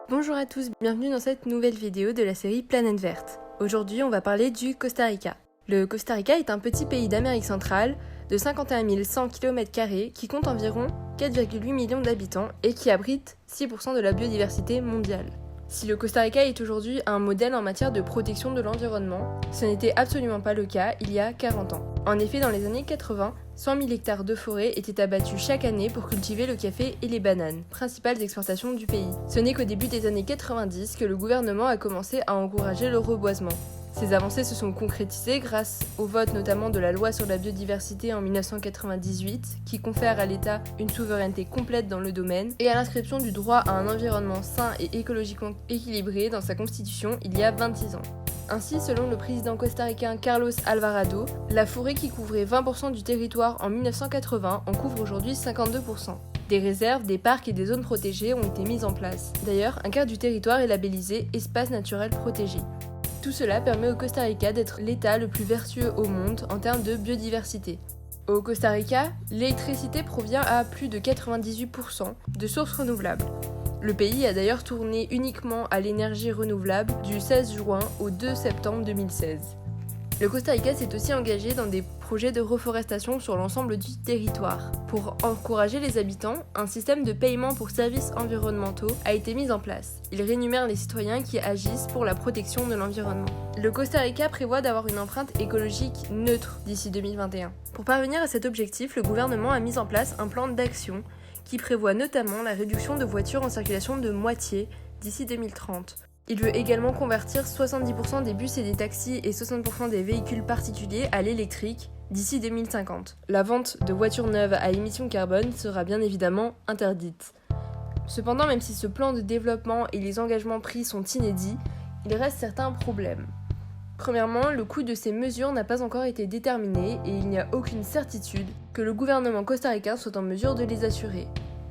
Bonjour à tous, bienvenue dans cette nouvelle vidéo de la série Planète Verte. Aujourd'hui, on va parler du Costa Rica. Le Costa Rica est un petit pays d'Amérique centrale de 51 100 km² qui compte environ 4,8 millions d'habitants et qui abrite 6% de la biodiversité mondiale. Si le Costa Rica est aujourd'hui un modèle en matière de protection de l'environnement, ce n'était absolument pas le cas il y a 40 ans. En effet, dans les années 80, 100 000 hectares de forêt étaient abattus chaque année pour cultiver le café et les bananes, principales exportations du pays. Ce n'est qu'au début des années 90 que le gouvernement a commencé à encourager le reboisement. Ces avancées se sont concrétisées grâce au vote notamment de la loi sur la biodiversité en 1998, qui confère à l'État une souveraineté complète dans le domaine, et à l'inscription du droit à un environnement sain et écologiquement équilibré dans sa constitution il y a 26 ans. Ainsi, selon le président costaricain Carlos Alvarado, la forêt qui couvrait 20% du territoire en 1980 en couvre aujourd'hui 52%. Des réserves, des parcs et des zones protégées ont été mises en place. D'ailleurs, un quart du territoire est labellisé espace naturel protégé. Tout cela permet au Costa Rica d'être l'État le plus vertueux au monde en termes de biodiversité. Au Costa Rica, l'électricité provient à plus de 98% de sources renouvelables. Le pays a d'ailleurs tourné uniquement à l'énergie renouvelable du 16 juin au 2 septembre 2016. Le Costa Rica s'est aussi engagé dans des projets de reforestation sur l'ensemble du territoire. Pour encourager les habitants, un système de paiement pour services environnementaux a été mis en place. Il rémunère les citoyens qui agissent pour la protection de l'environnement. Le Costa Rica prévoit d'avoir une empreinte écologique neutre d'ici 2021. Pour parvenir à cet objectif, le gouvernement a mis en place un plan d'action qui prévoit notamment la réduction de voitures en circulation de moitié d'ici 2030. Il veut également convertir 70% des bus et des taxis et 60% des véhicules particuliers à l'électrique d'ici 2050. La vente de voitures neuves à émissions carbone sera bien évidemment interdite. Cependant, même si ce plan de développement et les engagements pris sont inédits, il reste certains problèmes. Premièrement, le coût de ces mesures n'a pas encore été déterminé et il n'y a aucune certitude que le gouvernement costaricain soit en mesure de les assurer.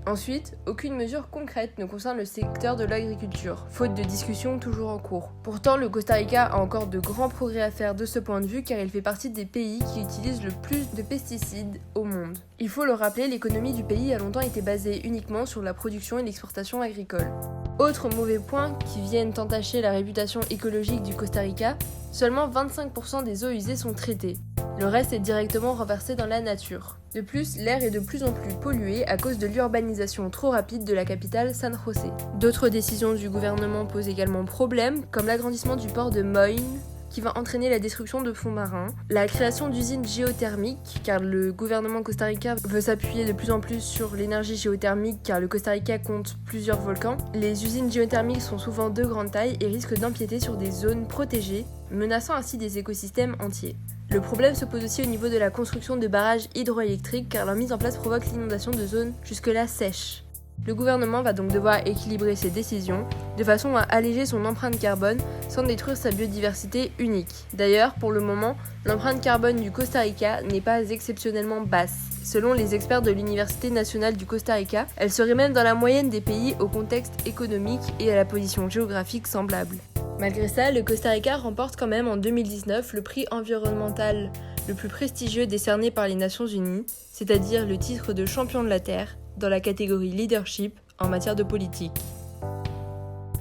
Ensuite, aucune mesure concrète ne concerne le secteur de l'agriculture, faute de discussions toujours en cours. Pourtant, le Costa Rica a encore de grands progrès à faire de ce point de vue car il fait partie des pays qui utilisent le plus de pesticides au monde. Il faut le rappeler, l'économie du pays a longtemps été basée uniquement sur la production et l'exportation agricole. Autre mauvais point qui viennent entacher la réputation écologique du Costa Rica, seulement 25% des eaux usées sont traitées. Le reste est directement renversé dans la nature. De plus, l'air est de plus en plus pollué à cause de l'urbanisation trop rapide de la capitale San José. D'autres décisions du gouvernement posent également problème, comme l'agrandissement du port de Moine, qui va entraîner la destruction de fonds marins, la création d'usines géothermiques, car le gouvernement costaricain veut s'appuyer de plus en plus sur l'énergie géothermique, car le Costa Rica compte plusieurs volcans. Les usines géothermiques sont souvent de grande taille et risquent d'empiéter sur des zones protégées, menaçant ainsi des écosystèmes entiers. Le problème se pose aussi au niveau de la construction de barrages hydroélectriques car leur mise en place provoque l'inondation de zones jusque-là sèches. Le gouvernement va donc devoir équilibrer ses décisions de façon à alléger son empreinte carbone sans détruire sa biodiversité unique. D'ailleurs, pour le moment, l'empreinte carbone du Costa Rica n'est pas exceptionnellement basse. Selon les experts de l'Université nationale du Costa Rica, elle serait même dans la moyenne des pays au contexte économique et à la position géographique semblable. Malgré ça, le Costa Rica remporte quand même en 2019 le prix environnemental le plus prestigieux décerné par les Nations Unies, c'est-à-dire le titre de champion de la Terre dans la catégorie leadership en matière de politique.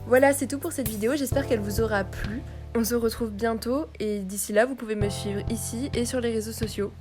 Voilà, c'est tout pour cette vidéo, j'espère qu'elle vous aura plu. On se retrouve bientôt et d'ici là, vous pouvez me suivre ici et sur les réseaux sociaux.